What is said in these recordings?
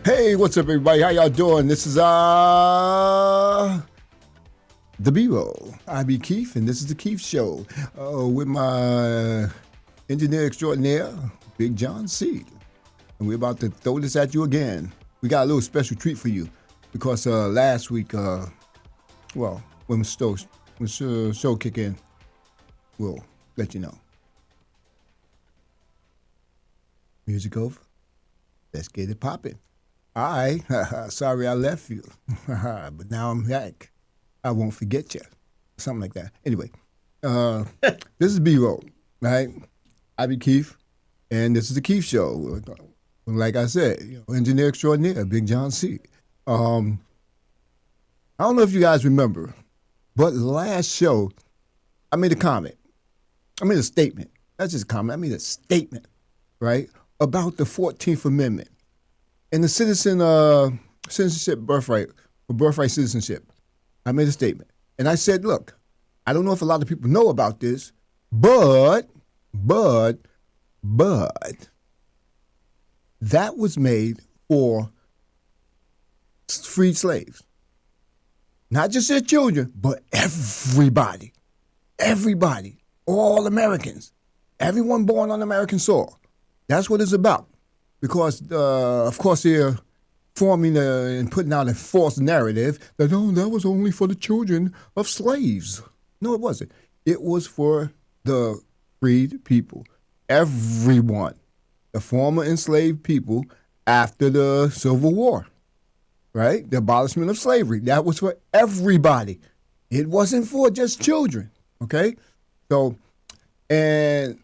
Hey, what's up, everybody? How y'all doing? This is the B-Roll. I be Keith, and this is the Keith Show with my engineer extraordinaire, Big John C. And we're about to throw this at you again. We got a little special treat for you because last week, when the show kick in, we'll let you know. Music over. Let's get it popping. All right, sorry I left you, but now I'm back. I won't forget you, something like that. Anyway, this is B-Roll, right? I be Keith, and this is the Keith Show. Like I said, engineer extraordinaire, Big John C. I don't know if you guys remember, but last show, I made a comment. I made a statement. That's just a comment. I made a statement, right, about the 14th Amendment. And the citizenship birthright, or birthright citizenship, I made a statement. And I said, look, I don't know if a lot of people know about this, but, that was made for freed slaves. Not just their children, but everybody, all Americans, everyone born on American soil. That's what it's about. Because, of course, they're forming and putting out a false narrative that, oh, that was only for the children of slaves. No, it wasn't. It was for the freed people, everyone, the former enslaved people after the Civil War, right? The abolishment of slavery. That was for everybody. It wasn't for just children, okay? So, and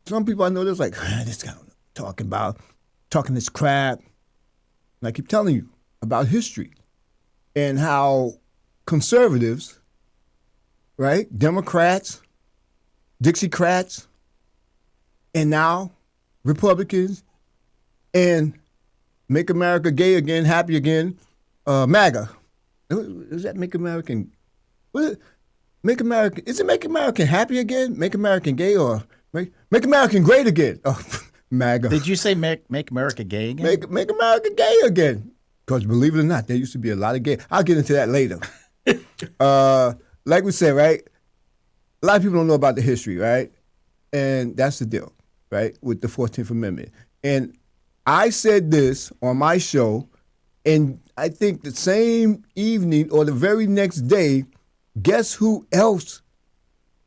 some people I know, they're like, this guy talking this crap. And I keep telling you about history and how conservatives, right, Democrats, Dixiecrats, and now Republicans, and Make America Gay Again, Happy Again, MAGA. Does that make American? Make America? Is it Make America Happy Again? Make America Gay, or make America Great Again? Oh, MAGA. Did you say make America gay again? Make America gay again. Because believe it or not, there used to be a lot of gay. I'll get into that later. Like we said, right? A lot of people don't know about the history, right? And that's the deal, right? With the 14th Amendment. And I said this on my show, and I think the same evening or the very next day, guess who else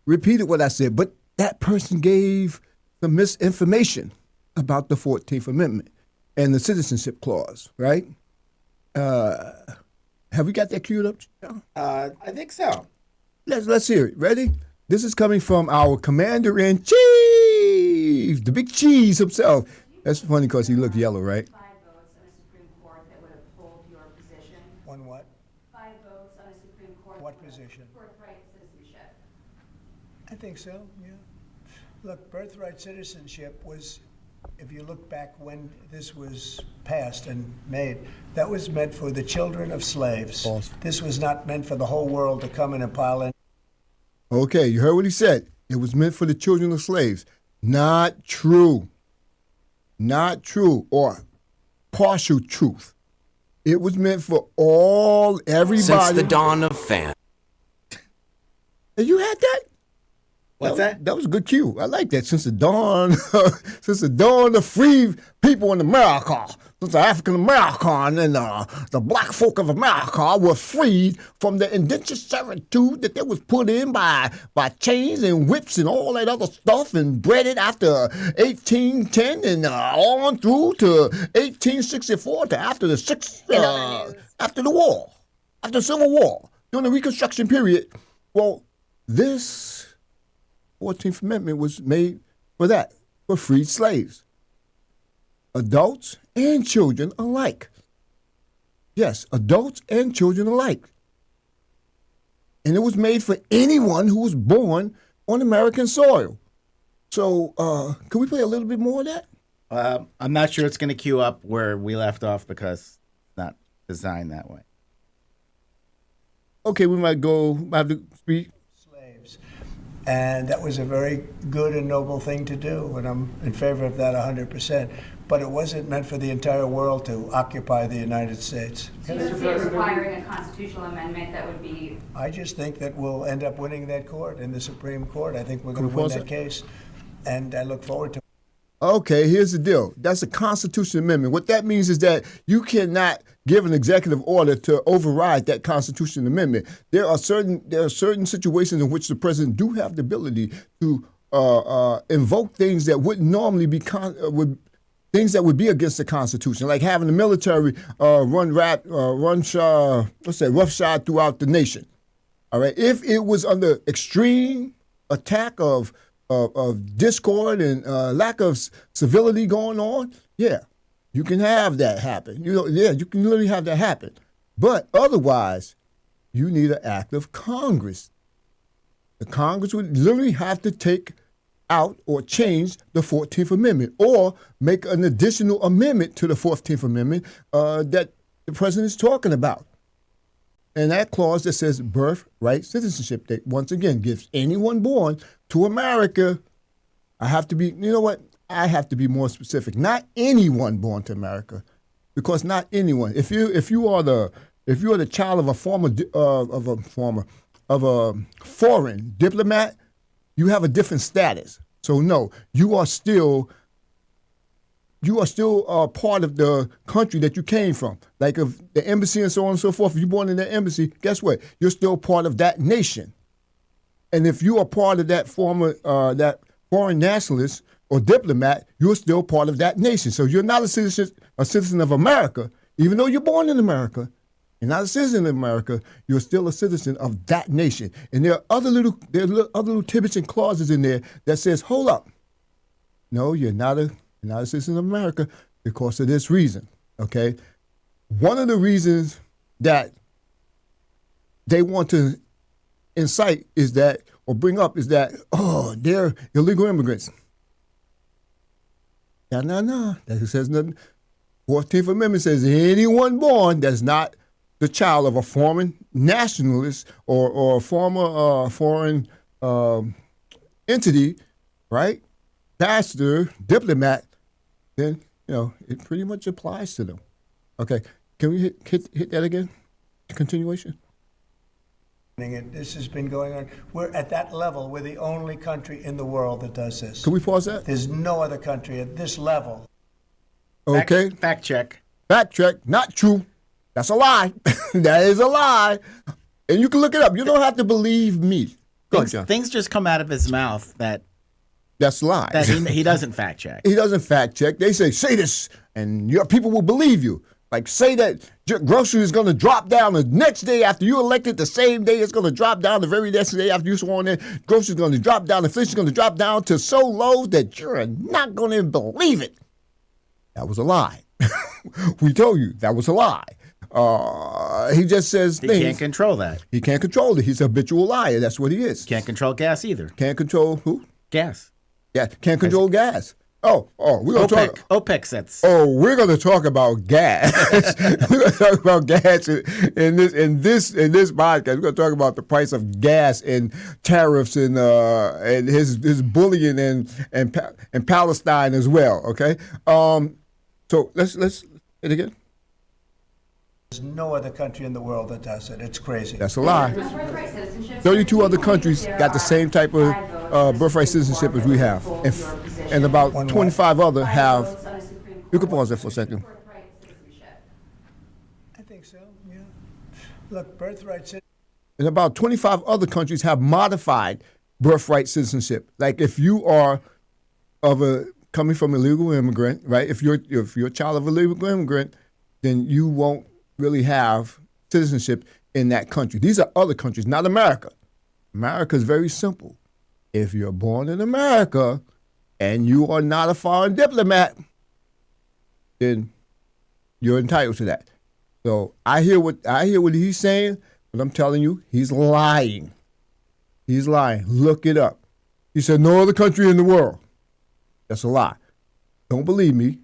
repeated what I said? But that person gave the misinformation about the 14th Amendment and the Citizenship Clause, right? Have we got that queued up? I think so. Let's hear it. Ready? This is coming from our Commander-in-Chief, the Big Cheese himself. That's funny because he looked yellow, right? 5 votes on a Supreme Court that would uphold your position. On what? 5 votes on a Supreme Court. What position? Birthright citizenship. I think so, yeah. Look, birthright citizenship was, if you look back when this was passed and made, that was meant for the children of slaves. False. This was not meant for the whole world to come in and pile in. Okay, you heard what he said. It was meant for the children of slaves. Not true. Not true, or partial truth. It was meant for everybody. Since the dawn of fan. And you had that? What's that? That was a good cue. I like that. Since the dawn of free people in America, since the African American and the black folk of America were freed from the indentured servitude that they was put in by chains and whips and all that other stuff, and breaded after 1810 and on through to 1864 to after the war, after the Civil War, during the Reconstruction period. Well, this 14th Amendment was made for that, for freed slaves, adults and children alike. Yes, adults and children alike. And it was made for anyone who was born on American soil. So, can we play a little bit more of that? I'm not sure it's going to queue up where we left off because it's not designed that way. Okay, we might have to speak. Slaves. And that was a very good and noble thing to do, and I'm in favor of that 100%. but it wasn't meant for the entire world to occupy the United States. So you don't see it requiring a constitutional amendment that would be, I just think that we'll end up winning that court in the Supreme Court. I think we're going Can to we win pause that it? case, and I look forward to it. Okay, here's the deal. That's a constitutional amendment. What that means is that you cannot give an executive order to override that constitutional amendment. There are certain situations in which the president do have the ability to invoke things that wouldn't normally be things that would be against the Constitution, like having the military roughshod throughout the nation. All right, if it was under extreme attack of discord and lack of civility going on, yeah, you can have that happen. You can literally have that happen. But otherwise, you need an act of Congress. The Congress would literally have to take out or change the 14th Amendment or make an additional amendment to the 14th Amendment that the president is talking about. And that clause that says birthright citizenship, that once again gives anyone born to America, I have to be more specific. Not anyone born to America, because not anyone. If you are the child of a foreign diplomat, you have a different status. So no, you are still part of the country that you came from. Like of the embassy and so on and so forth. If you're born in that embassy, guess what? You're still part of that nation. And if you are part of that foreign nationalist or diplomat, you're still part of that nation. So you're not a citizen of America, even though you're born in America. You're not a citizen of America. You're still a citizen of that nation. And there are other little tidbits and clauses in there that says, hold up, no, you're not a citizen of America because of this reason. Okay, one of the reasons that they want to incite is that, or bring up, is that, oh, they're illegal immigrants. No, that says nothing. 14th Amendment says anyone born that's not the child of a foreign nationalist or a former foreign entity, right? Pastor, diplomat, then it pretty much applies to them. Okay, can we hit that again? Continuation. This has been going on. We're at that level. We're the only country in the world that does this. Can we pause that? There's no other country at this level. Okay. Fact check. Fact check. Not true. That's a lie. That is a lie. And you can look it up. You don't have to believe me. Go ahead, John. Things just come out of his mouth that That's lies. that he doesn't fact check. He doesn't fact check. They say this, and your people will believe you. Like, say that your grocery is going to drop down the next day after you elected, the same day it's going to drop down the very next day after you sworn in. Grocery is going to drop down. Inflation is going to drop down to so low that you're not going to believe it. That was a lie. We told you that was a lie. He just says He things. can't control that. He can't control it. He's a habitual liar. That's what he is. Can't control gas either. Can't control who? Gas. Yeah, can't control gas. Oh, we're gonna talk. OPEC sets. Oh, we're going to talk about gas. We're going to talk about gas in this podcast. We're going to talk about the price of gas and tariffs and his bullying and Palestine as well. Okay. So let's hit it again. There's no other country in the world that does it. It's crazy. That's a lie. on birthright citizenship. 32 other countries got the same type of birthright citizenship as we have, and about 25 other have. You can pause there for a second. Birthright citizenship. I think so, yeah. Look, birthright citizenship. And about 25 other countries have modified birthright citizenship. Like if you are coming from a legal immigrant, right? If you're a child of a legal immigrant, then you won't really have citizenship in that country. These are other countries, not America. America is very simple. If you're born in America and you are not a foreign diplomat, then you're entitled to that. So I hear what he's saying, but I'm telling you, he's lying. He's lying. Look it up. He said no other country in the world. That's a lie. Don't believe me.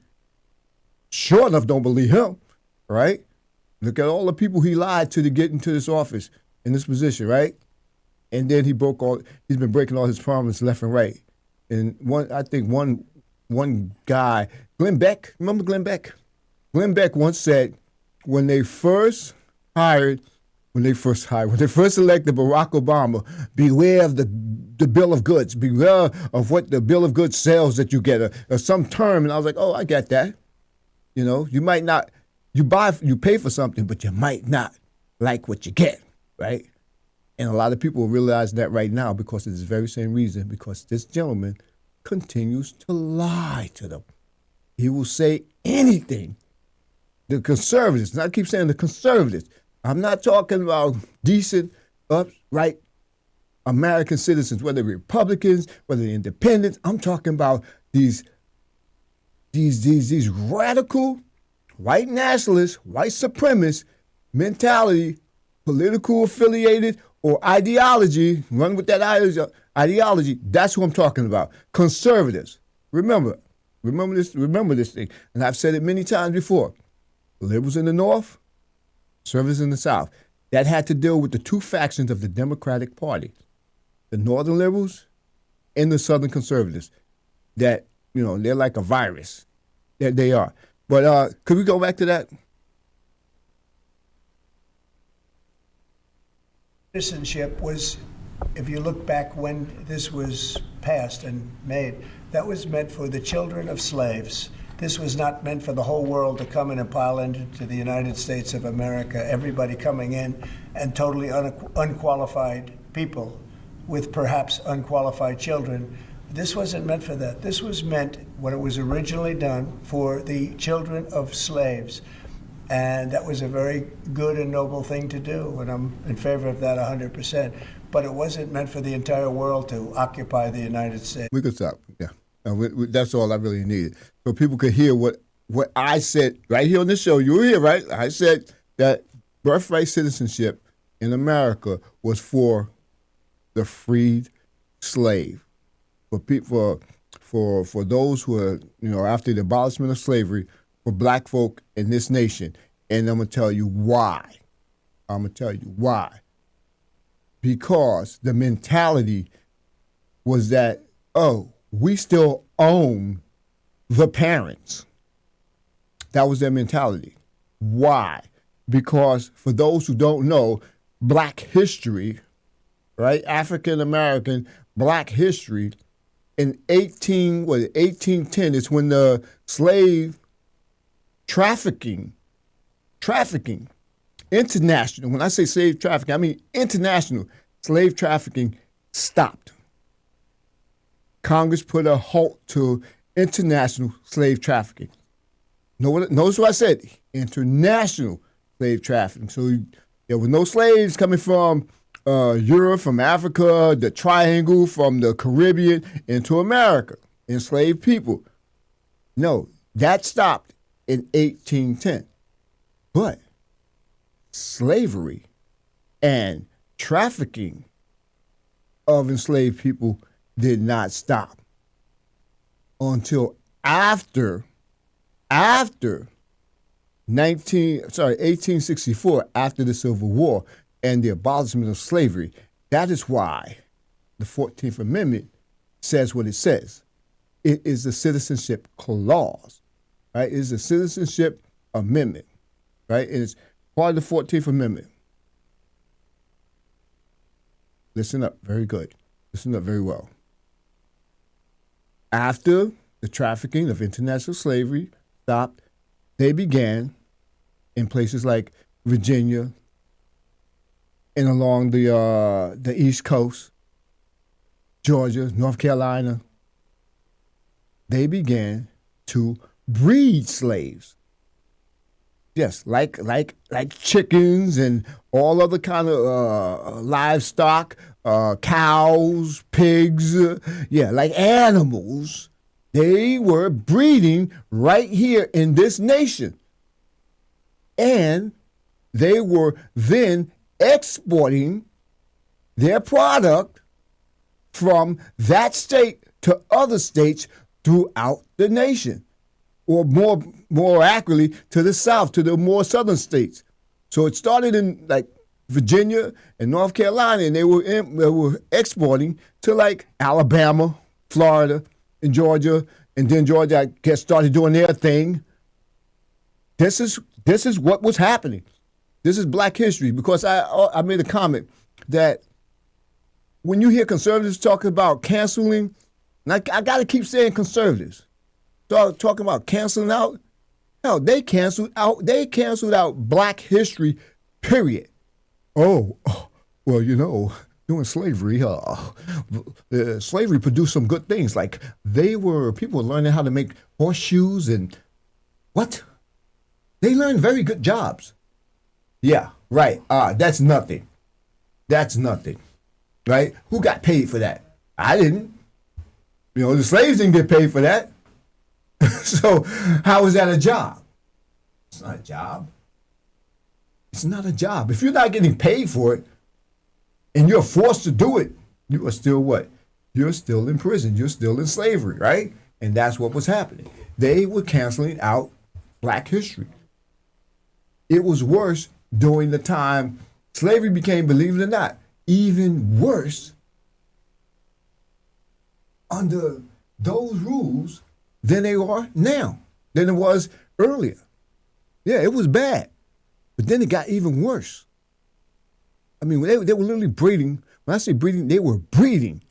Sure enough, don't believe him, right? Look at all the people he lied to get into this office, in this position, right? And then he's been breaking all his promises left and right. And I think one one guy, Glenn Beck. Remember Glenn Beck? Glenn Beck once said, when they first elected Barack Obama, beware of the bill of goods. Beware of what the bill of goods sells that you get, or some term. And I was like, oh, I get that. You know, you might not, you pay for something, but you might not like what you get, right? And a lot of people realize that right now because of this very same reason, because this gentleman continues to lie to them. He will say anything. The conservatives, and I keep saying the conservatives, I'm not talking about decent, upright American citizens, whether Republicans, whether independents. I'm talking about these radical white nationalists, white supremacist mentality, political affiliated or ideology, run with that ideology. That's who I'm talking about. Conservatives. Remember this thing. And I've said it many times before. Liberals in the North, conservatives in the South. That had to deal with the two factions of the Democratic Party, the Northern liberals and the Southern conservatives. That, you know, they're like a virus. That they are. But could we go back to that? Citizenship was, if you look back when this was passed and made, that was meant for the children of slaves. This was not meant for the whole world to come in and pile into the United States of America, everybody coming in and totally unqualified people with perhaps unqualified children. This wasn't meant for that. This was meant, when it was originally done, for the children of slaves. And that was a very good and noble thing to do, and I'm in favor of that 100%. But it wasn't meant for the entire world to occupy the United States. We could stop, yeah. That's all I really needed. So people could hear what I said right here on this show. You were here, right? I said that birthright citizenship in America was for the freed slave, for people, for those who are, you know, after the abolishment of slavery, for black folk in this nation. And I'm going to tell you why. Because the mentality was that, oh, we still own the parents. That was their mentality. Why? Because for those who don't know, black history, right? African American black history in 1810 is when the slave trafficking, international, when I say slave trafficking, I mean international slave trafficking stopped. Congress put a halt to international slave trafficking. Notice what I said, international slave trafficking. So there were no slaves coming from Europe, from Africa, the Triangle, from the Caribbean into America, enslaved people. No, that stopped in 1810. But slavery and trafficking of enslaved people did not stop until after 1864, after the Civil War and the abolishment of slavery. That is why the 14th Amendment says what it says. It is a citizenship clause, right? It is a citizenship amendment, right? And it's part of the 14th Amendment. Listen up, very good. Listen up very well. After the trafficking of international slavery stopped, they began in places like Virginia and along the East Coast, Georgia, North Carolina. They began to breed slaves. Yes, like chickens and all other kind of livestock, cows, pigs, like animals. They were breeding right here in this nation. And they were then exporting their product from that state to other states throughout the nation, or more accurately, to the South, to the more southern states. So it started in like Virginia and North Carolina, and they were exporting to like Alabama, Florida, and Georgia, and then Georgia started doing their thing. This is what was happening. This is Black history, because I made a comment that when you hear conservatives talking about canceling, and I got to keep saying conservatives, talking about canceling out. Hell, they canceled out Black history, period. Oh, well, during slavery, slavery produced some good things. Like people were learning how to make horseshoes and what? They learned very good jobs. Yeah, right. That's nothing. That's nothing, right? Who got paid for that? I didn't. The slaves didn't get paid for that. So how is that a job? It's not a job. It's not a job. If you're not getting paid for it and you're forced to do it, you are still what? You're still in prison. You're still in slavery, right? And that's what was happening. They were canceling out Black history. It was worse during the time slavery became, believe it or not, even worse under those rules than they are now, than it was earlier. Yeah, it was bad. But then it got even worse. I mean, they were literally breeding. When I say breeding, they were breeding.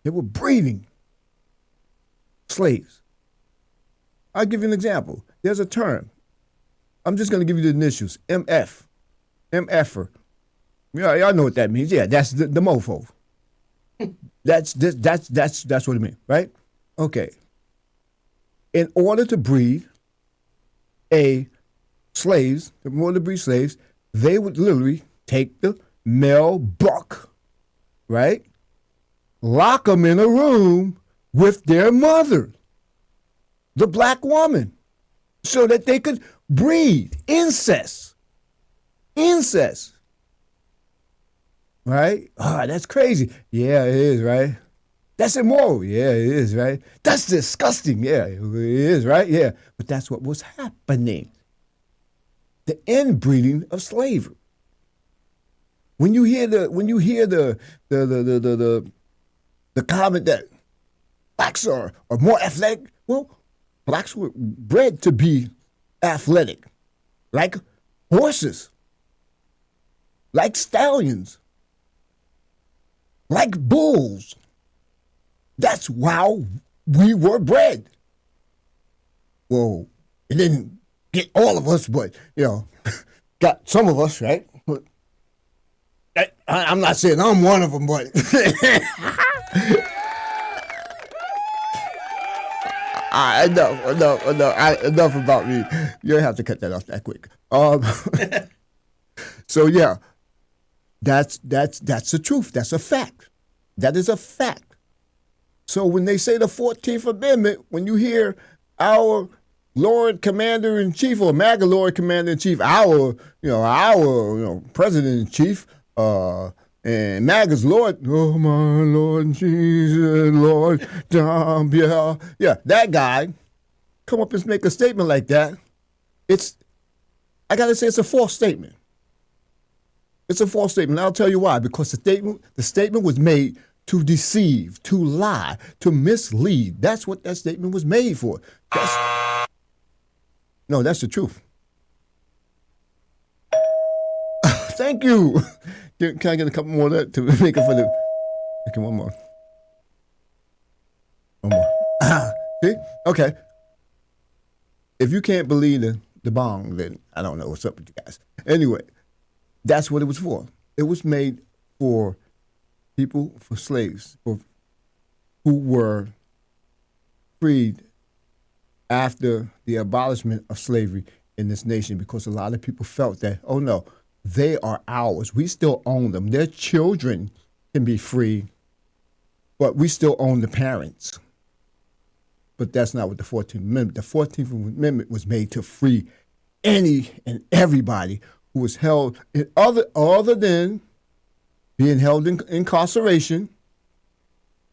They were breeding slaves. I'll give you an example. There's a term. I'm just going to give you the initials. MF. MFer. Yeah, y'all know what that means. Yeah, that's the mofo. That's what it means, right? Okay. In order to breed slaves, they would literally take the male buck, right? Lock them in a room with their mother, the Black woman, so that they could breed incest. Incest. Right? That's crazy. Yeah, it is, right? That's immoral. Yeah, it is, right? That's disgusting. Yeah, it is, right? Yeah. But that's what was happening. The inbreeding of slavery. When you hear the comment that blacks are more athletic, well, blacks were bred to be athletic, like horses, like stallions, like bulls. That's how we were bred. Well, it didn't get all of us, but, got some of us, right? But I'm not saying I'm one of them, but enough about me. You don't have to cut that off that quick. So yeah, that's the truth. That's a fact. That is a fact. So when they say the 14th Amendment, when you hear our Lord Commander-in-Chief or MAGA Lord Commander-in-Chief, our President-in-Chief, and MAGA's Lord, oh my Lord Jesus, Lord, yeah, that guy come up and make a statement like that. I gotta say it's a false statement. It's a false statement. I'll tell you why. Because the statement was made to deceive, to lie, to mislead. That's what that statement was made for. That's the truth. Thank you. Can I get a couple more of that to make it for the... Okay, one more. See? Okay. If you can't believe the bong, then I don't know what's up with you guys. Anyway, that's what it was for. It was made for people, for slaves, who were freed after the abolishment of slavery in this nation, because a lot of people felt that, oh no, they are ours. We still own them. Their children can be free, but we still own the parents. But that's not what the 14th Amendment. The 14th Amendment was made to free any and everybody who was held other than being held in incarceration.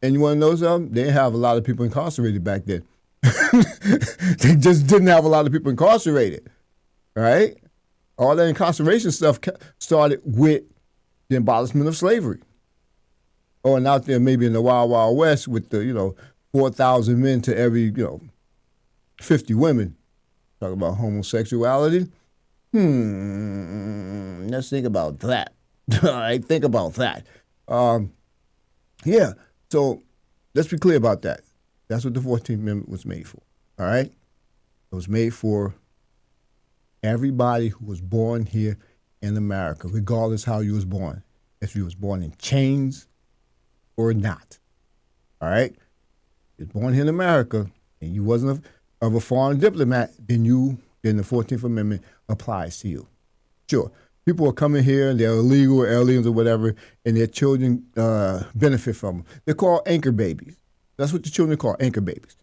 And you want to know something? They didn't have a lot of people incarcerated back then. They just didn't have a lot of people incarcerated, right? All that incarceration stuff started with the abolishment of slavery. Oh, and out there maybe in the Wild Wild West with the, 4,000 men to every 50 women. Talk about homosexuality. Let's think about that. All right, think about that. Yeah, so let's be clear about that. That's what the 14th Amendment was made for. All right? It was made for everybody who was born here in America, regardless how you was born. If you was born in chains or not. All right? If you was born here in America and you wasn't of a foreign diplomat, then the 14th Amendment applies to you. Sure. People are coming here and they're illegal or aliens or whatever, and their children benefit from them. They're called anchor babies. That's what the children are called, anchor babies.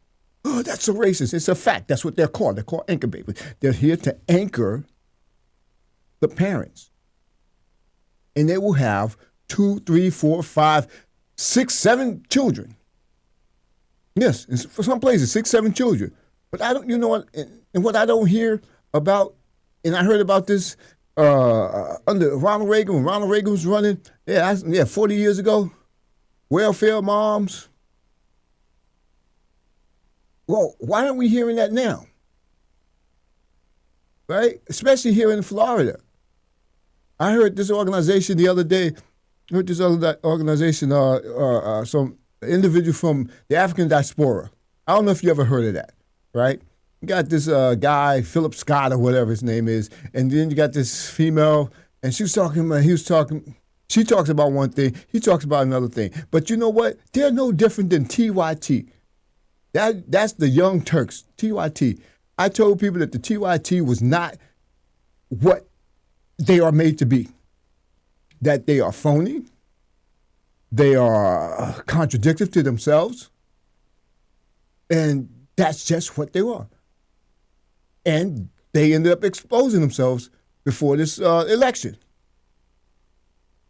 Oh, that's so racist. It's a fact. That's what they're called. They're called anchor babies. They're here to anchor the parents. And they will have 2, 3, 4, 5, 6, 7 children. Yes, for some places, 6, 7 children. But I don't, and what I don't hear about, and I heard about this under Ronald Reagan, when Ronald Reagan was running, 40 years ago, welfare moms. Well, why aren't we hearing that now? Right? Especially here in Florida. I heard this organization the other day, some individual from the African diaspora. I don't know if you ever heard of that, right? You got this guy, Philip Scott or whatever his name is, and then you got this female, and she talks about one thing, he talks about another thing. But you know what? They're no different than TYT. That's the Young Turks, TYT. I told people that the TYT was not what they are made to be. That they are phony, they are contradictory to themselves, and that's just what they are. And they ended up exposing themselves before this election.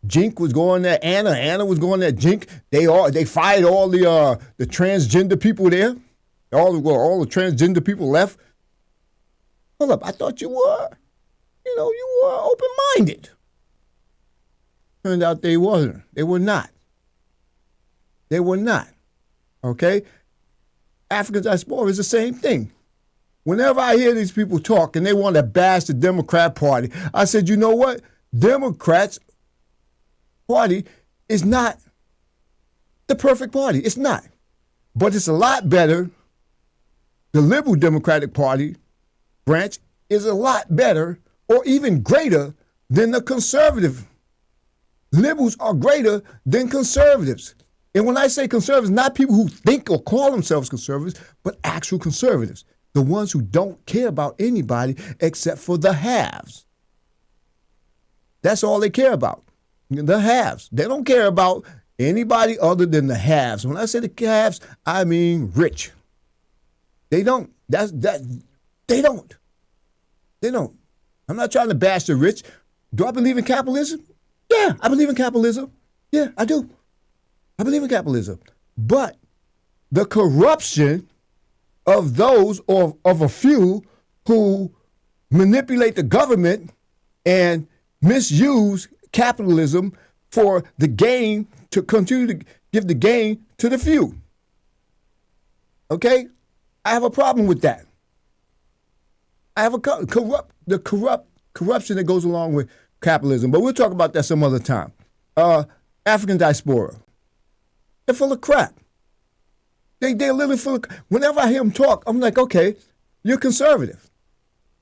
Jink was going there. Anna was going there. Jink. They fired all the transgender people there. All the transgender people left. Hold up, I thought you were open-minded. Turned out they wasn't. They were not. They were not. Okay? African diaspora is the same thing. Whenever I hear these people talk and they want to bash the Democrat Party, I said, you know what? Democrats Party is not the perfect party. It's not. But it's a lot better. The Liberal Democratic Party branch is a lot better or even greater than the conservative. Liberals are greater than conservatives. And when I say conservatives, not people who think or call themselves conservatives, but actual conservatives. The ones who don't care about anybody except for the haves. That's all they care about. The haves. They don't care about anybody other than the haves. When I say the haves, I mean rich. They don't. They don't. They don't. I'm not trying to bash the rich. Do I believe in capitalism? Yeah, I believe in capitalism. Yeah, I do. I believe in capitalism. But the corruption of those or of a few who manipulate the government and misuse capitalism for the gain, to continue to give the gain to the few. Okay? I have a problem with that. I have corruption that goes along with capitalism, but we'll talk about that some other time. African diaspora. They're full of crap. They're literally full of. Whenever I hear them talk, I'm like, okay, you're conservative.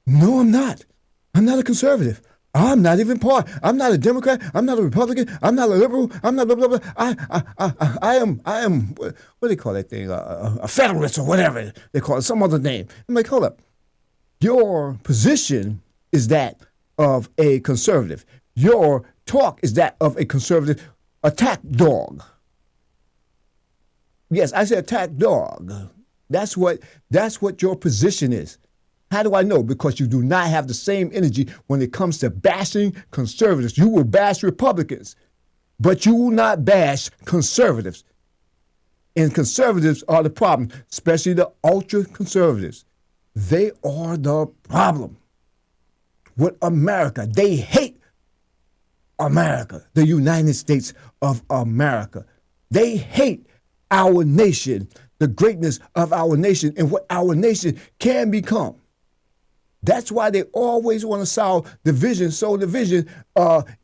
No, I'm not. I'm not a conservative. I'm not even part. I'm not a Democrat. I'm not a Republican. I'm not a liberal. I'm not blah blah blah. I am. What do they call that thing? A federalist or whatever they call it, some other name. I'm like, hold up. Your position is that of a conservative. Your talk is that of a conservative attack dog. Yes, I said attack dog. That's what your position is. How do I know? Because you do not have the same energy when it comes to bashing conservatives. You will bash Republicans, but you will not bash conservatives. And conservatives are the problem, especially the ultra conservatives. They are the problem with America. They hate America, the United States of America. They hate our nation. the greatness of our nation and what our nation can become. That's why they always want to sow division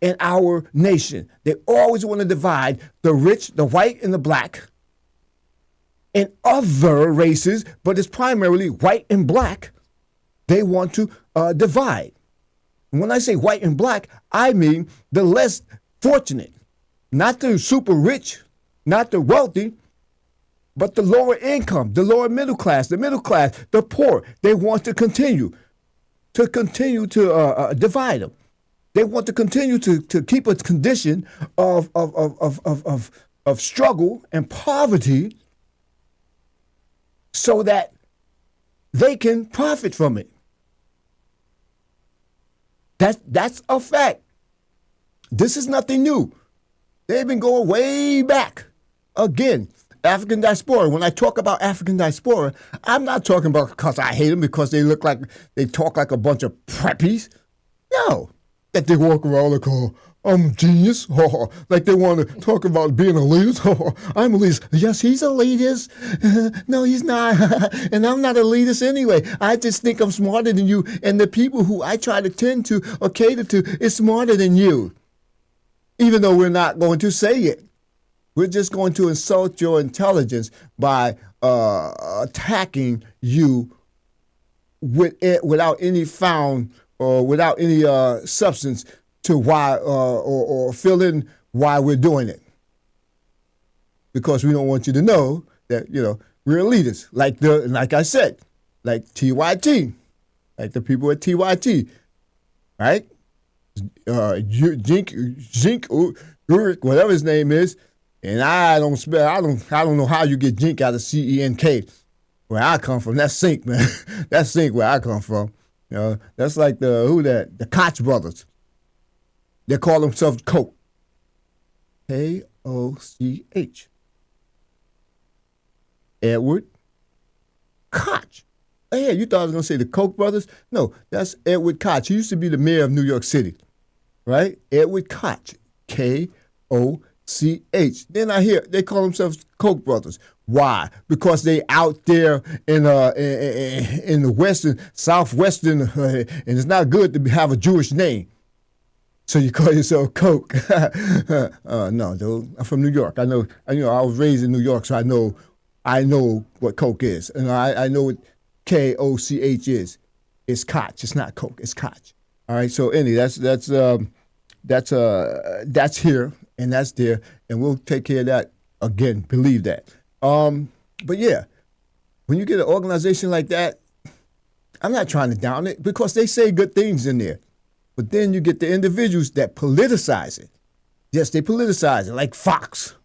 in our nation. They always want to divide the rich, the white, and the black, and other races, but it's primarily white and black. They want to divide. And when I say white and black, I mean the less fortunate, not the super rich, not the wealthy, but the lower income, the lower middle class, the poor. They want to continue to divide them. They want to continue to keep a condition of struggle and poverty so that they can profit from it. That's a fact. This is nothing new. They've been going way back. Again, African diaspora. When I talk about African diaspora, I'm not talking about because I hate them because they talk like a bunch of preppies. No, that they walk around like, oh, I'm a genius. Oh, like they want to talk about being a elitist. Oh, I'm a elitist. Yes, he's a elitist. No, he's not. And I'm not a elitist anyway. I just think I'm smarter than you. And the people who I try to tend to or cater to is smarter than you. Even though we're not going to say it. We're just going to insult your intelligence by attacking you without any without any substance to why or fill in why we're doing it. Because we don't want you to know that we're elitists, like I said, like TYT, like the people at TYT, right? Zink, whatever his name is. And I don't know how you get Jink out of CENK. Where I come from, that's Sink, man. That's Sink where I come from. That's like the Koch brothers. They call themselves Koch. Koch. Edward Koch. Hey, you thought I was going to say the Koch brothers? No, that's Edward Koch. He used to be the mayor of New York City, right? Edward Koch. Koch. Then I hear they call themselves Koch brothers. Why? Because they out there in the western, southwestern, and it's not good to have a Jewish name. So you call yourself Koch? No, dude. I'm from New York. I know. I was raised in New York, so I know what Koch is, and I know what Koch is. It's Koch. It's not Koch. It's Koch. All right. So anyway, that's here. And that's there, and we'll take care of that again. Believe that. But yeah, when you get an organization like that, I'm not trying to down it because they say good things in there. But then you get the individuals that politicize it. Yes, they politicize it, like Fox.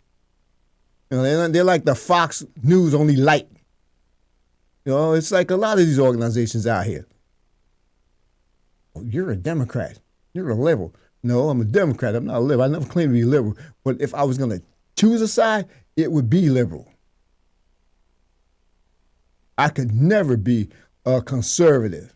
They're like the Fox News only light. It's like a lot of these organizations out here. Oh, you're a Democrat. You're a liberal. No, I'm a Democrat. I'm not a liberal. I never claimed to be liberal. But if I was going to choose a side, it would be liberal. I could never be a conservative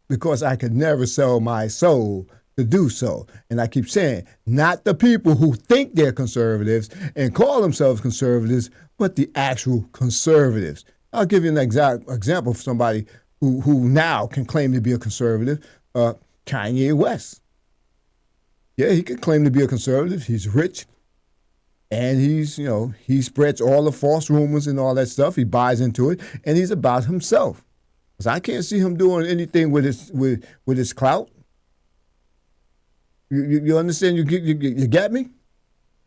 because I could never sell my soul to do so. And I keep saying, not the people who think they're conservatives and call themselves conservatives, but the actual conservatives. I'll give you an example of somebody who now can claim to be a conservative. Kanye West. Yeah, he could claim to be a conservative. He's rich. And he spreads all the false rumors and all that stuff. He buys into it. And he's about himself. Because I can't see him doing anything with his clout. You understand? You get me?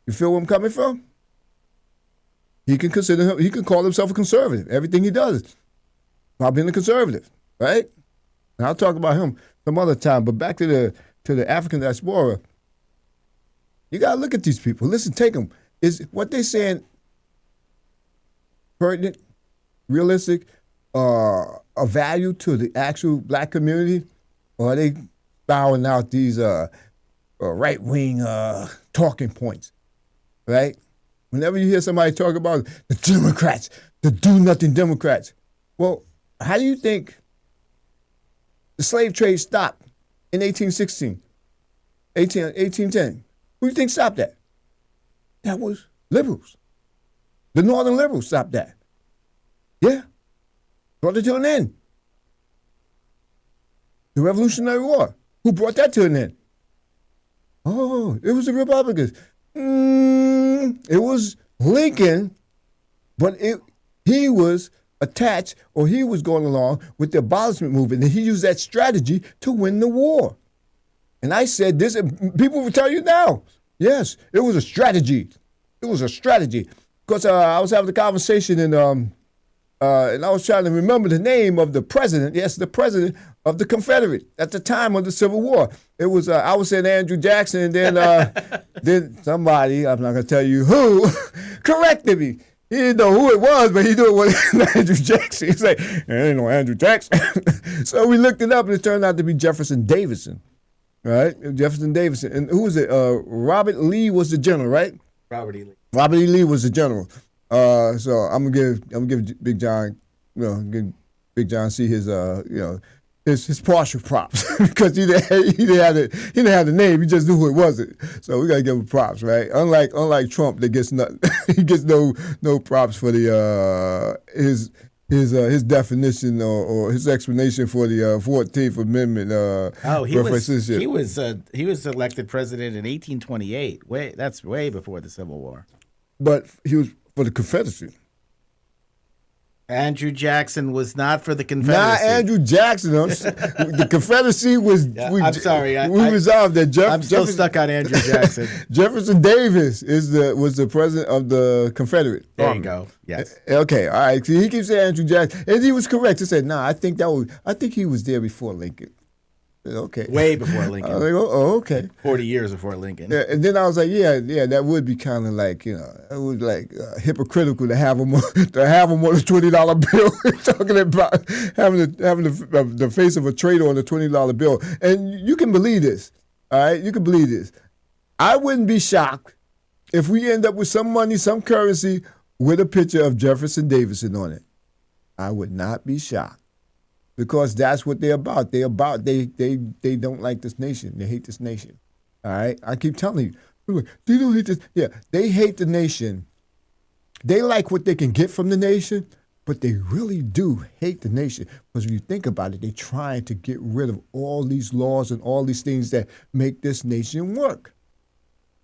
You feel where I'm coming from? He can call himself a conservative. Everything he does is about being a conservative, right? And I'll talk about him some other time. But back to the African diaspora, you gotta look at these people. Listen, take them. Is what they saying pertinent, realistic, a value to the actual black community, or are they spouting out these right-wing talking points? Right? Whenever you hear somebody talk about the Democrats, the do-nothing Democrats, well, how do you think the slave trade stopped in 1810? Who do you think stopped that? That was liberals. The Northern liberals stopped that. Yeah. Brought it to an end. The Revolutionary War. Who brought that to an end? Oh, it was the Republicans. It was Lincoln, but he was attached, or he was going along with the abolishment movement, and he used that strategy to win the war. And I said this, and people will tell you now, yes, it was a strategy. It was a strategy. Because I was having a conversation, and I was trying to remember the name of the president. Yes, the president of the Confederate at the time of the Civil War. It was I was saying Andrew Jackson, and then somebody, I'm not gonna tell you who, corrected me. He didn't know who it was, but he knew it was Andrew Jackson. He's like, I ain't no Andrew Jackson. So we looked it up, and it turned out to be Jefferson Davidson, right? Jefferson Davidson, and who was it? Robert Lee was the general, right? Robert E. Lee. Robert E. Lee was the general. So I'm gonna give Big John, give Big John see his his partial props because he didn't have the name. He just knew who it wasn't. So we gotta give him props, right? Unlike Trump, that gets nothing. He gets no props for the his definition or his explanation for the 14th Amendment. He was elected president in 1828. That's way before the Civil War. But he was for the Confederacy. Andrew Jackson was not for the Confederacy. Not Andrew Jackson. The Confederacy was. Yeah, I'm sorry. We resolved that. I'm still stuck on Andrew Jackson. Jefferson Davis was the president of the Confederate. There you go. Yes. Okay. All right. See, he keeps saying Andrew Jackson, and he was correct. He said, "No, I think he was there before Lincoln." Okay. Way before Lincoln. I was like, oh, okay. 40 years before Lincoln. Yeah, and then I was like, yeah, that would be kind of like, it would like hypocritical to have him on the $20 bill, talking about having the face of a traitor on the $20 bill. And you can believe this, all right? You can believe this. I wouldn't be shocked if we end up with some money, some currency with a picture of Jefferson Davidson on it. I would not be shocked. Because that's what they're about. They don't like this nation. They hate this nation. All right? I keep telling you. They don't hate this. Yeah, they hate the nation. They like what they can get from the nation, but they really do hate the nation. Because when you think about it, they're trying to get rid of all these laws and all these things that make this nation work.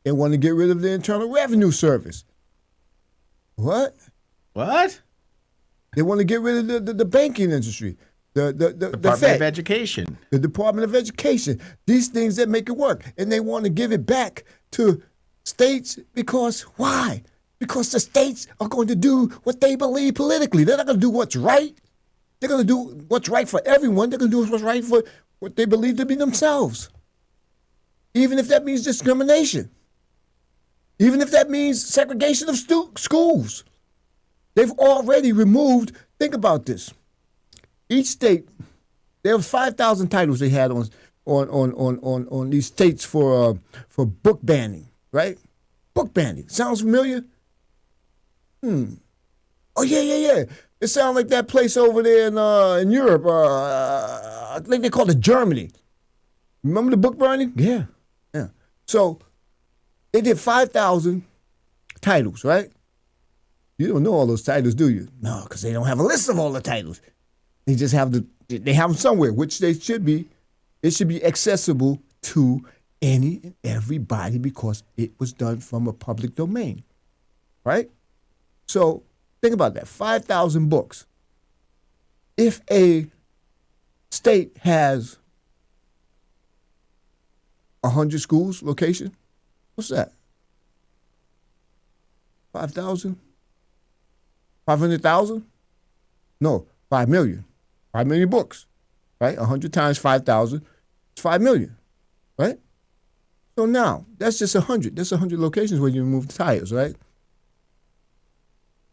They want to get rid of the Internal Revenue Service. What? What? They want to get rid of the banking industry. The Department Fed, of Education. The Department of Education. These things that make it work. And they want to give it back to states because why? Because the states are going to do what they believe politically. They're not going to do what's right. They're going to do what's right for everyone. They're going to do what's right for what they believe to be themselves. Even if that means discrimination. Even if that means segregation of schools. They've already removed, think about this. Each state, there were 5,000 titles they had on these states for book banning, right? Book banning. Sounds familiar? Oh, yeah. It sounds like that place over there in Europe. I think they call it Germany. Remember the book burning? Yeah. So they did 5,000 titles, right? You don't know all those titles, do you? No, because they don't have a list of all the titles. They just have they have them somewhere, which they should be. It should be accessible to any and everybody because it was done from a public domain, right? So think about that, 5,000 books. If a state has 100 schools location, what's that? 5,000? 500,000? No, 5 million. 5 million books, right? 100 times 5,000, it's 5 million, right? So now, that's just 100. That's 100 locations where you remove the tires, right?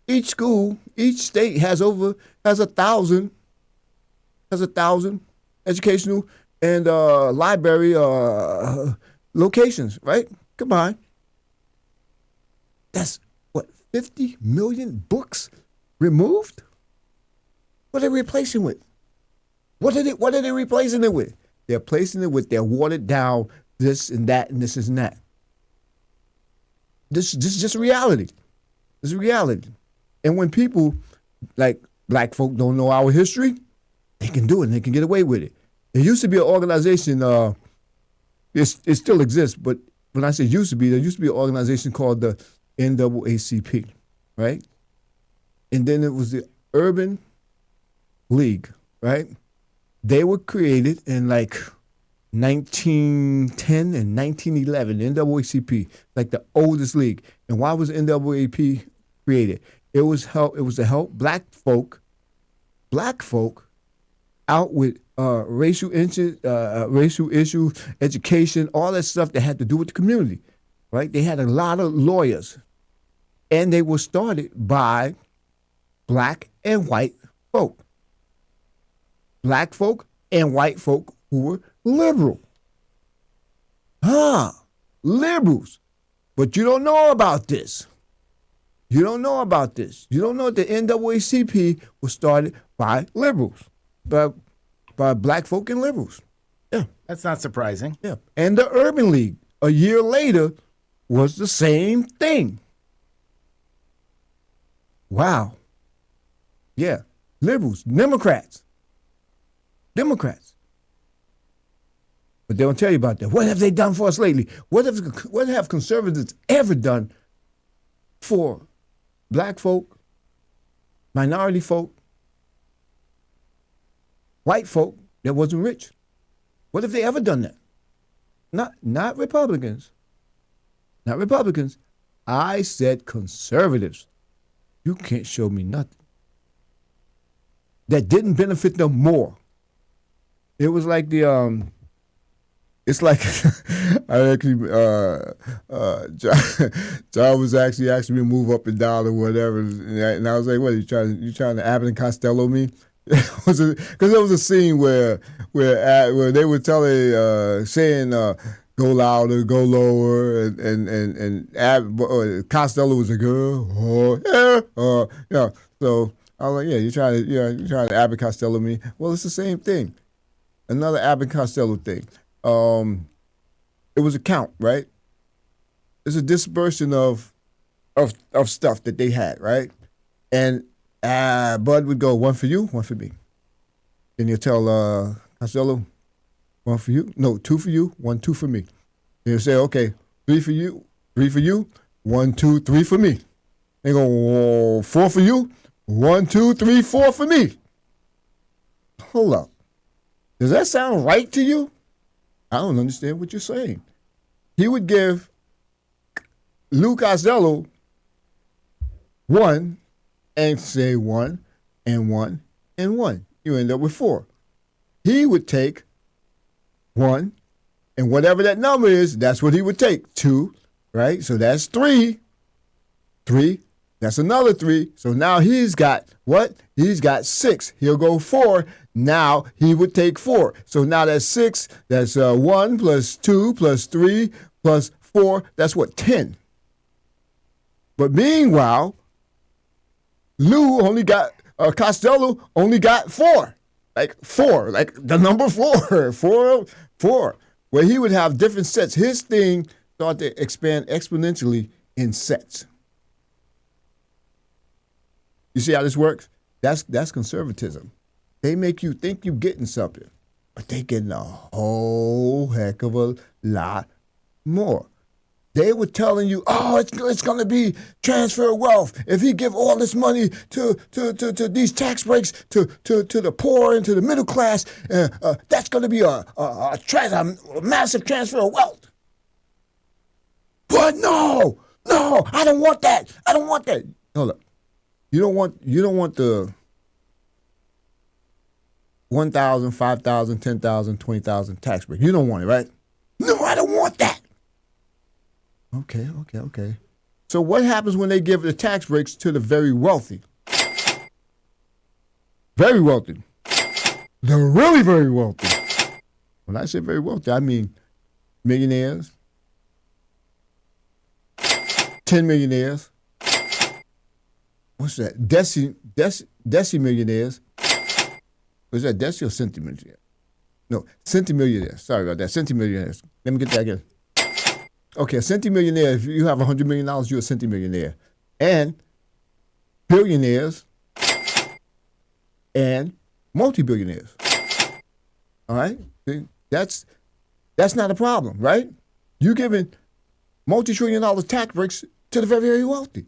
Each school, each state has 1,000 educational and library locations, right? Combined. That's, 50 million books removed? What are they replacing with? What are they replacing it with? They're replacing it with their watered down this and that and this and that. This is just reality. This is reality. And when people like black folk don't know our history, they can do it and they can get away with it. There used to be an organization, it still exists, but when I say used to be, there used to be an organization called the NAACP, right? And then it was the Urban League, right? They were created in like 1910 and 1911, NAACP, like the oldest league. And why was NAACP created? It was to help black folk out with racial issues, education, all that stuff that had to do with the community, right? They had a lot of lawyers, and they were started by black and white folk. Black folk and white folk who were liberal. Liberals. But you don't know about this. You don't know about this. You don't know that the NAACP was started by liberals, by black folk and liberals. Yeah, That's not surprising. yeah. And the Urban League, a year later, was the same thing. Wow. Yeah, liberals, Democrats. But they don't tell you about that. What have they done for us lately? What have conservatives ever done for black folk, minority folk, white folk that wasn't rich? What have they ever done that? Not Republicans. Not Republicans. I said conservatives. You can't show me nothing that didn't benefit them more. It was like it's like I actually John was actually asking me to move up and down or whatever, and I was like, "What, you trying to Abbott and Costello me?" Because there was a scene where they were saying go louder, go lower, and Costello was a girl, yeah. So I was like, "Yeah, you're trying to Abbott Costello me." Well, it's the same thing. Another Abbott Costello thing. It was a count, right? It's a dispersion of stuff that they had, right? And Bud would go, one for you, one for me. Then you'll tell Costello, one for you, no, two for you, 1, 2 for me. Then you'll say, okay, 3 for you, 1, 2, 3 for me. They go, 4 for you, 1, 2, 3, 4 for me. Hold up. Does that sound right to you? I don't understand what you're saying. He would give Lou Costello 1 and say 1 and 1 and 1. You end up with 4. He would take 1 and whatever that number is, that's what he would take. 2, right? So that's 3. 3. That's another 3. So now he's got what? He's got 6. He'll go 4. Now he would take 4. So now that's 6. That's 1 plus 2 plus 3 plus 4. That's what? 10. But meanwhile, Costello only got 4. Like 4. Like the number 4. 4. Where he would have different sets. His thing started to expand exponentially in sets. You see how this works? That's conservatism. They make you think you're getting something, but they getting a whole heck of a lot more. They were telling you, oh, it's going to be transfer of wealth. If he give all this money to these tax breaks to the poor and to the middle class, that's going to be a massive transfer of wealth. But no, I don't want that. Hold up. You don't want the 1,000, 5,000, 10,000, 20,000 tax break. You don't want it, right? No, I don't want that. Okay. So what happens when they give the tax breaks to the very wealthy? Very wealthy. The really very wealthy. When I say very wealthy, I mean millionaires, 10 millionaires. What's that? Deci millionaires. Was that Deci or centimillionaires? No, centimillionaires. Sorry about that. Centimillionaires. Let me get that again. Okay, a centimillionaire, if you have $100 million, you're a centimillionaire. And billionaires and multi-billionaires. All right? See, that's not a problem, right? You're giving multi-trillion-dollar tax breaks to the very, very wealthy.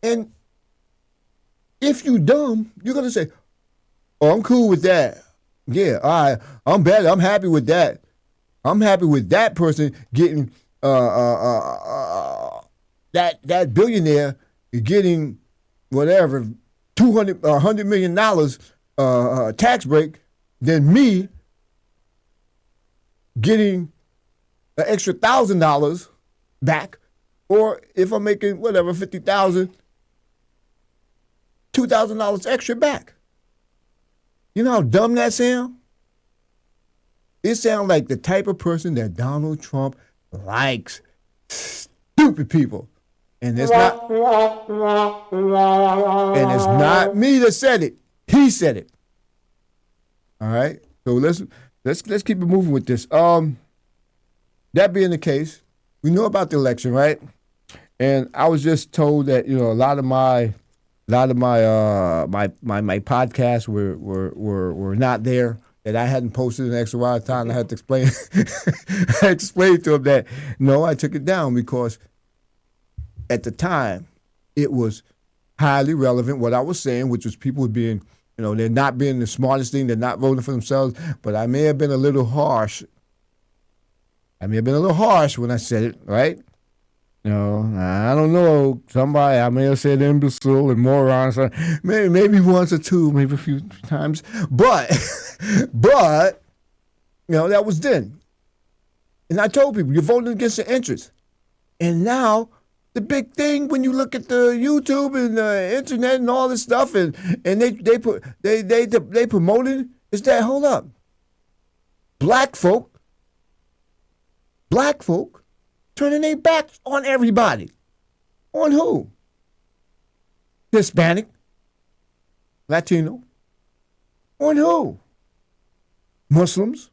And if you dumb, you're going to say, oh, I'm cool with that. Yeah, all right, I'm better. I'm happy with that. I'm happy with that person getting that billionaire getting whatever $100 million tax break than me getting an extra $1,000 back, or if I'm making whatever $50,000, $2,000 extra back. You know how dumb that sounds? It sounds like the type of person that Donald Trump likes. Stupid people. And it's not me that said it. He said it. All right? So let's keep it moving with this. That being the case, we know about the election, right? And I was just told that, you know, a lot of my podcasts were not there, that I hadn't posted in an extra while of time. I had to explain I explained to him that no, I took it down because at the time it was highly relevant what I was saying, which was people being, you know, they're not being the smartest thing, they're not voting for themselves, but I may have been a little harsh. When I said it, right? You know, I don't know. Somebody, I may have said imbecile and moron. So maybe once or two, maybe a few times. But, you know, that was then. And I told people, you're voting against your interests. And now, the big thing when you look at the YouTube and the internet and all this stuff, and they promoted is that, hold up, black folk turning their backs on everybody. On who? Hispanic, Latino. On who? Muslims.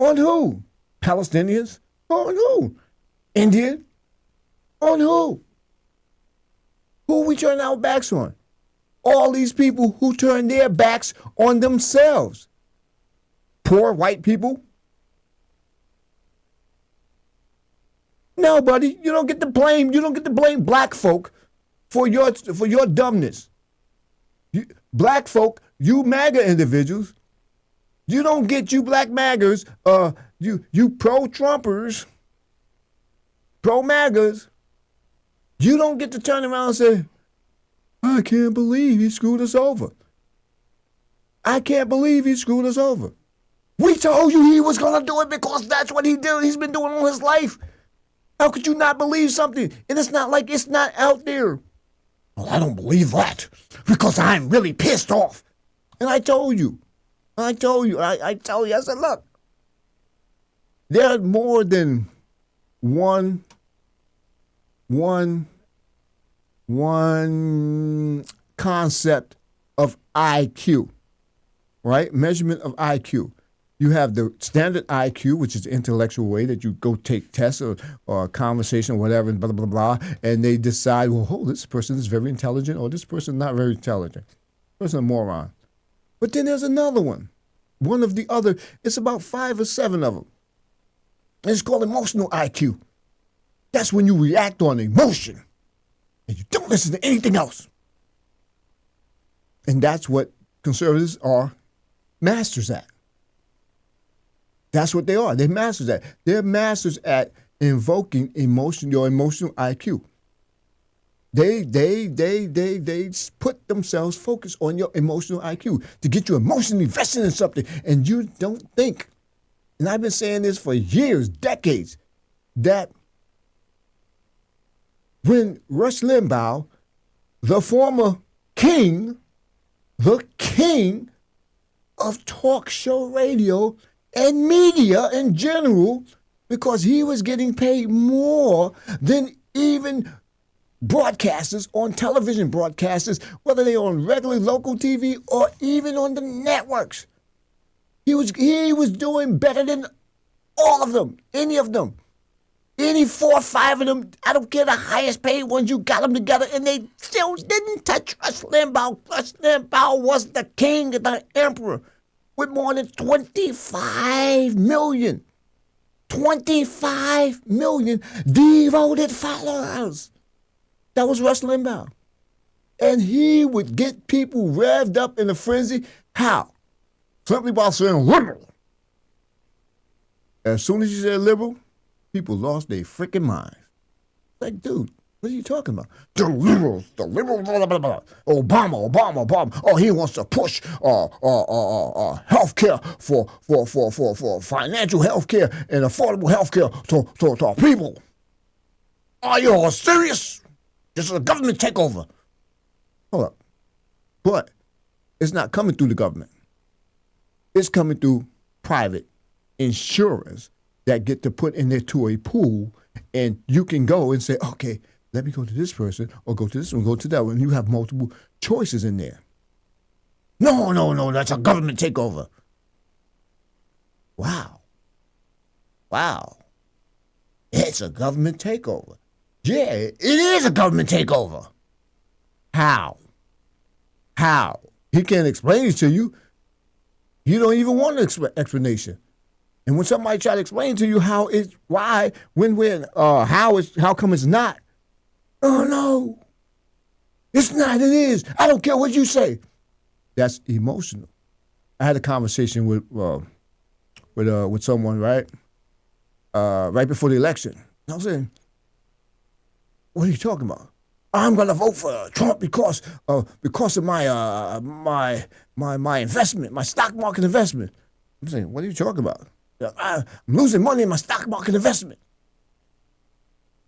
On who? Palestinians. On who? Indian. On who? Who we turn our backs on? All these people who turn their backs on themselves. Poor white people. No, buddy, you don't get to blame. You don't get to blame black folk for your dumbness. Black folk, you MAGA individuals, you don't get, you black MAGAs, you pro-Trumpers, pro-MAGAs, you don't get to turn around and say, I can't believe he screwed us over. I can't believe he screwed us over. We told you he was going to do it because that's what he did. He's been doing all his life. How could you not believe something? And it's not like it's not out there. Well, I don't believe that because I'm really pissed off. And I told you, I said, look, there are more than one concept of IQ, right? Measurement of IQ. You have the standard IQ, which is the intellectual way that you go take tests or a conversation or whatever, and blah, blah, blah, and they decide, well, oh, this person is very intelligent or this person is not very intelligent. This person is a moron. But then there's another one. One of the other, it's about 5 or 7 of them. And it's called emotional IQ. That's when you react on emotion and you don't listen to anything else. And that's what conservatives are masters at. That's what they are. They're masters at. They're masters at invoking emotion, your emotional IQ. They put themselves focused on your emotional IQ to get you emotionally invested in something, and you don't think. And I've been saying this for years, decades, that when Rush Limbaugh, the former king, the king of talk show radio and media in general, because he was getting paid more than even broadcasters on television broadcasters, whether they're on regular local TV or even on the networks. He was doing better than all of them, any of them. Any 4 or 5 of them, I don't care the highest paid ones, you got them together, and they still didn't touch Rush Limbaugh. Rush Limbaugh was the king, the emperor, with more than 25 million. 25 million devoted followers. That was Rush Limbaugh. And he would get people revved up in a frenzy. How? Simply by saying liberal. As soon as you said liberal, people lost their freaking minds. Like, dude, what are you talking about? The liberals, blah, blah, blah, blah. Obama. Oh, he wants to push health care for financial health care and affordable health care to our people. Are you all serious? This is a government takeover. Hold up. But it's not coming through the government. It's coming through private insurers that get to put in there to a pool, and you can go and say, okay, let me go to this person or go to this one, go to that one. You have multiple choices in there. No, that's a government takeover. Wow. It's a government takeover. Yeah, it is a government takeover. How? He can't explain it to you. You don't even want an explanation. And when somebody try to explain to you how it's, why, when, how come it's not? Oh no, it's not. It is. I don't care what you say. That's emotional. I had a conversation with someone right before the election. I was saying, "What are you talking about? I'm gonna vote for Trump because of my investment, my stock market investment." I'm saying, "What are you talking about? I'm losing money in my stock market investment."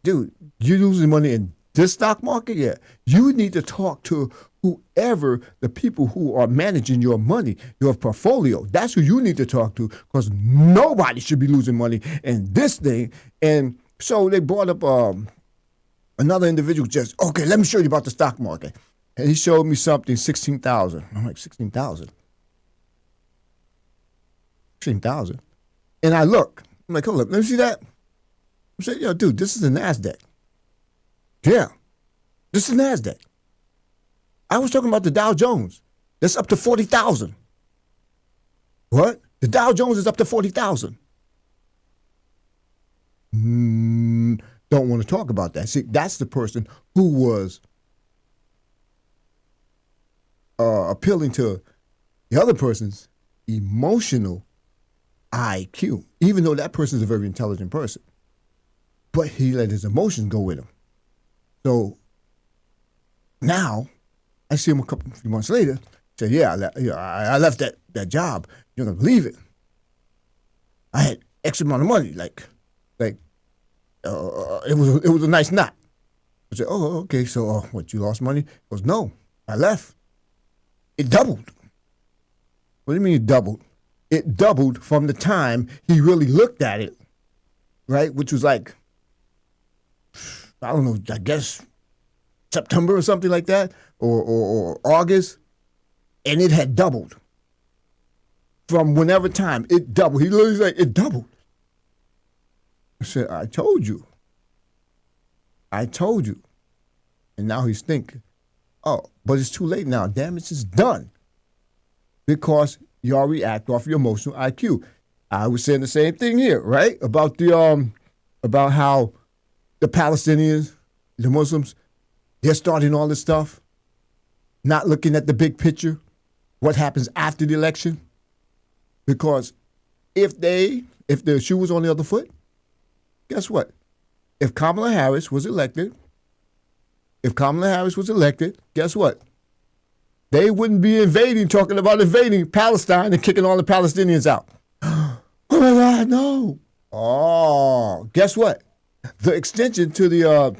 Dude, you're losing money in this stock market? Yeah. You need to talk to whoever, the people who are managing your money, your portfolio. That's who you need to talk to, because nobody should be losing money in this thing. And so they brought up another individual, just, okay, let me show you about the stock market. And he showed me something, 16,000. I'm like, 16,000? 16,000? And I look, I'm like, hold up, let me see that. I'm saying, yo, dude, this is the NASDAQ. Yeah, this is the NASDAQ. I was talking about the Dow Jones. That's up to 40,000. What? The Dow Jones is up to 40,000. Don't want to talk about that. See, that's the person who was appealing to the other person's emotional IQ, even though that person is a very intelligent person. But he let his emotions go with him. So now I see him a few months later. Say, yeah, I left that job. You're gonna believe it. I had X amount of money, like it was a nice knot. I said, oh, okay, so what, you lost money? He goes, no, I left. It doubled. What do you mean it doubled? It doubled from the time he really looked at it, right? Which was like, I don't know, I guess September or something like that, or August, and it had doubled. From whenever time, it doubled. He literally said, it doubled. I said, I told you. And now he's thinking, oh, but it's too late now. Damage is done. Because y'all react off your emotional IQ. I was saying the same thing here, right? About how the Palestinians, the Muslims, they're starting all this stuff, not looking at the big picture, what happens after the election. Because if the shoe was on the other foot, guess what? If Kamala Harris was elected, guess what? They wouldn't be talking about invading Palestine and kicking all the Palestinians out. Oh my God, no. Oh, guess what? The extension to the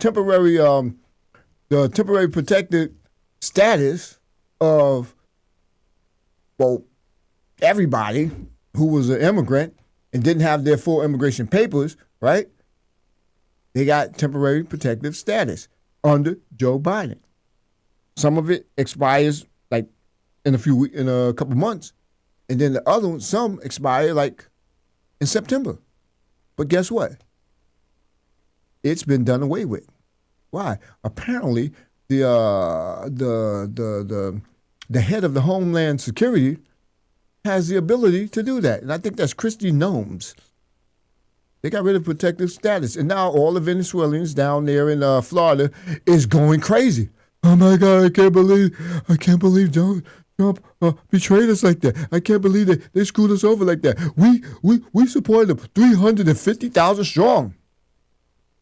temporary protected status of, well, everybody who was an immigrant and didn't have their full immigration papers, right? They got temporary protective status under Joe Biden. Some of it expires like in a couple months, and then the other ones, some expire like in September. But guess what? it's been done away with. Why? Apparently, the head of the Homeland Security has the ability to do that, and I think that's Christy Gnomes. They got rid of protective status, and now all the Venezuelans down there in Florida is going crazy. Oh my God! I can't believe Trump betrayed us like that. I can't believe they screwed us over like that. We supported them 350,000 strong.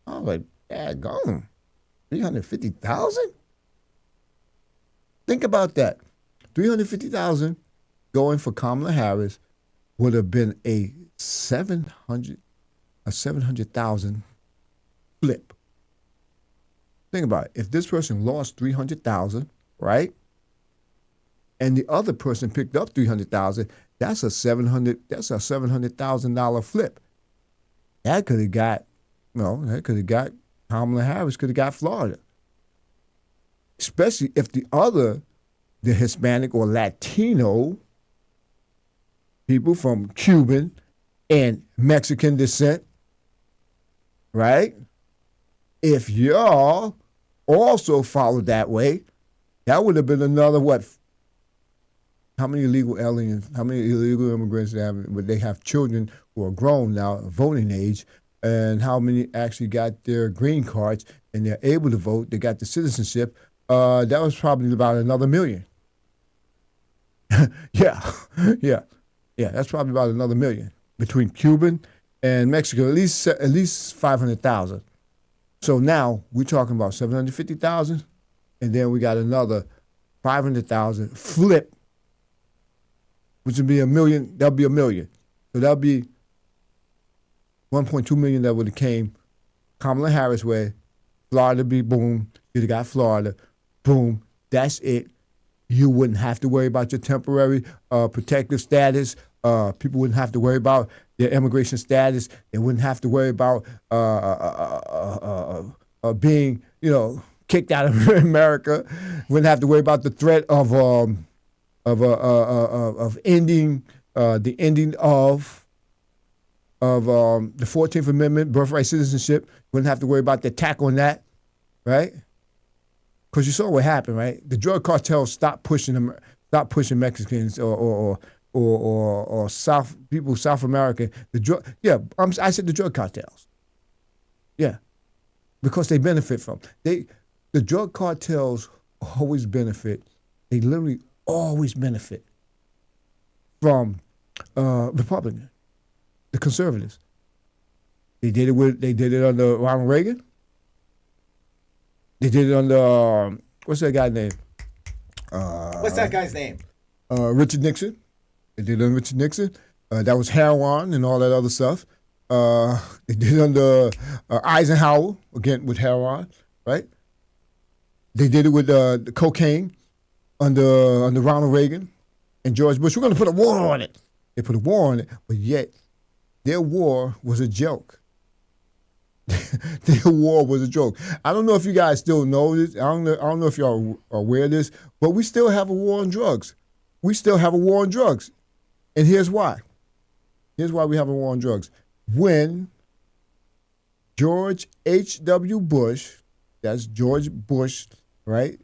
I was like, daggone, 350,000. Think about that. 350,000 going for Kamala Harris would have been a 700,000 flip. Think about it. If this person lost 300,000, right, and the other person picked up 300,000, that's a $700,000 flip. That could have got Kamala Harris could have got Florida. Especially if the Hispanic or Latino people from Cuban and Mexican descent, right? If y'all also followed that way, that would have been another what? How many illegal aliens, how many illegal immigrants would they have children who are grown now, voting age, and how many actually got their green cards and they're able to vote, they got the citizenship? That was probably about another million. Yeah, that's probably about another million between Cuban and Mexico, at least 500,000. So now we're talking about 750,000, and then we got another 500,000 flip, which would be a million. That'll be a million. So that'll be 1.2 million that would have came Kamala Harris way. Florida be boom. You'd have got Florida. Boom. That's it. You wouldn't have to worry about your temporary protective status. People wouldn't have to worry about their immigration status. They wouldn't have to worry about being, kicked out of America. Wouldn't have to worry about the threat of ending the ending of the 14th Amendment, birthright citizenship. Wouldn't have to worry about the attack on that, right? Because you saw what happened, right? The drug cartels stopped pushing Mexicans or South people, South America. I said the drug cartels. Yeah, because they benefit from the drug cartels always benefit. They literally always benefit from Republicans, the conservatives. They did it under Ronald Reagan. They did it under what's that guy's name? What's that guy's name? Richard Nixon. They did it under Richard Nixon. That was heroin and all that other stuff. They did it under Eisenhower, again with heroin, right? They did it with the cocaine under Ronald Reagan and George Bush. We're going to put a war on it. They put a war on it, but yet their war was a joke. Their war was a joke. I don't know if you guys still know this. I don't know if y'all are aware of this, but we still have a war on drugs. We still have a war on drugs. And here's why. Here's why we have a war on drugs. When George H.W. Bush, that's George Bush, right,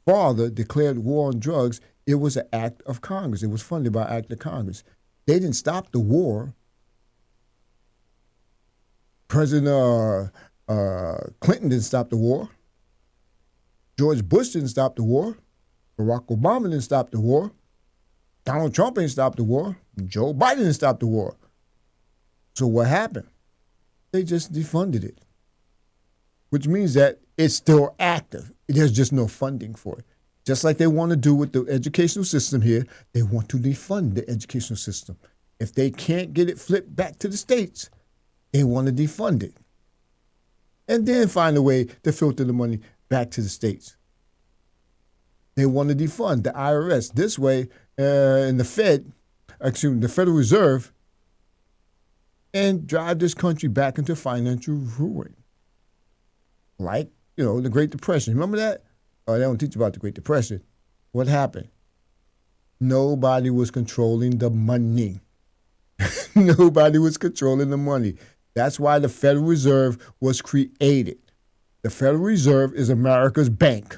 father declared war on drugs, it was an act of Congress. It was funded by an act of Congress. They didn't stop the war. President Clinton didn't stop the war. George Bush didn't stop the war. Barack Obama didn't stop the war. Donald Trump didn't stop the war. Joe Biden didn't stop the war. So what happened? They just defunded it, which means that it's still active. There's just no funding for it. Just like they want to do with the educational system here, they want to defund the educational system. If they can't get it flipped back to the states, they want to defund it. And then find a way to filter the money back to the states. They want to defund the IRS. This way, and the Federal Reserve, and drive this country back into financial ruin. Like, the Great Depression. Remember that? They don't teach about the Great Depression. What happened? Nobody was controlling the money. Nobody was controlling the money. That's why the Federal Reserve was created. The Federal Reserve is America's bank.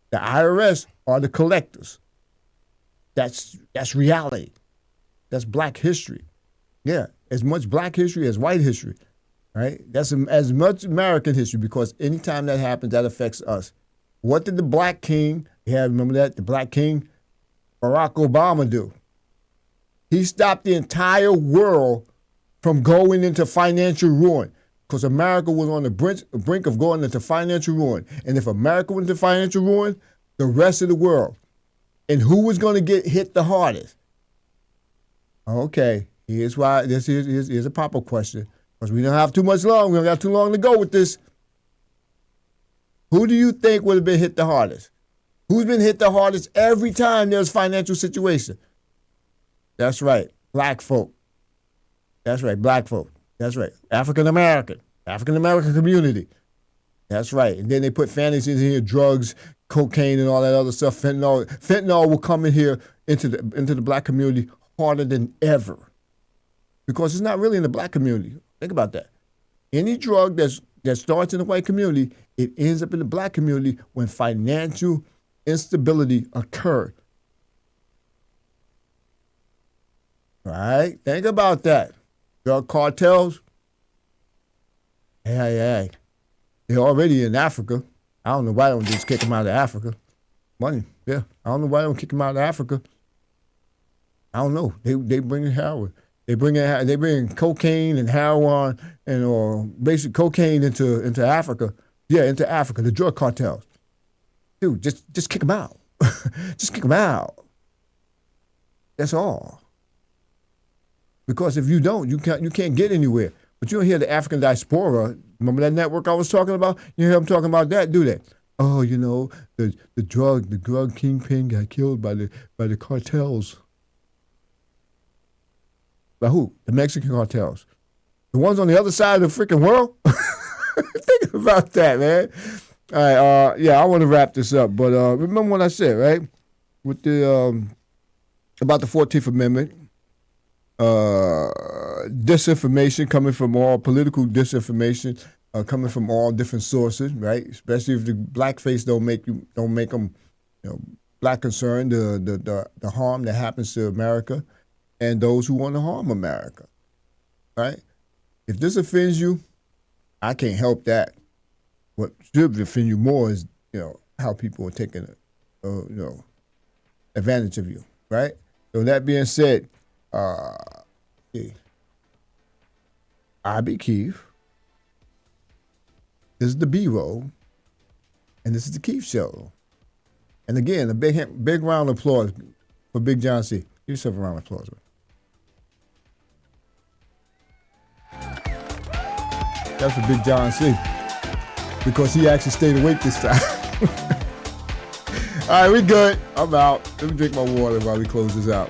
The IRS are the collectors. That's reality. That's black history. Yeah, as much black history as white history, right? That's as much American history, because anytime that happens, that affects us. What did the Black King, remember that? The Black King, Barack Obama, do? He stopped the entire world from going into financial ruin, because America was on the brink of going into financial ruin. And if America went into financial ruin, the rest of the world. And who was going to get hit the hardest? Okay, here's why. Here's a pop-up question, because we don't have too much long. We don't got too long to go with this. Who do you think would have been hit the hardest? Who's been hit the hardest every time there's financial situation? That's right, black folk. That's right, black folk. That's right, African American community. That's right. And then they put fantasies in here, drugs, cocaine, and all that other stuff. Fentanyl will come in here into the black community harder than ever, because it's not really in the black community. Think about that. Any drug that starts in the white community, it ends up in the black community when financial instability occurs. All right? Think about that. Drug cartels, hey. They're already in Africa. I don't know why they don't just kick them out of Africa. Money, yeah. I don't know why they don't kick them out of Africa. I don't know. They bring in heroin. They bring cocaine and heroin and or basic cocaine into Africa. Yeah, into Africa. The drug cartels. Dude, just kick them out. Just kick them out. That's all. Because if you don't, you can't get anywhere. But you don't hear the African diaspora. Remember that network I was talking about? You hear them talking about that, do they? Oh, the drug kingpin got killed by the cartels. By who? The Mexican cartels. The ones on the other side of the freaking world? Think about that, man. All right, I want to wrap this up. But remember what I said, right? With the about the 14th Amendment. Disinformation coming from all political disinformation coming from all different sources, right? Especially if the blackface don't make them, black concerned, the harm that happens to America and those who want to harm America, right? If this offends you, I can't help that. What should offend you more is, how people are taking, advantage of you, right? So that being said, I be Keith. This is the B-roll, and this is the Keith Show. And again, a big round of applause for Big John C. Give yourself a round of applause, man. That's for Big John C. Because he actually stayed awake this time. All right, we good. I'm out. Let me drink my water while we close this out.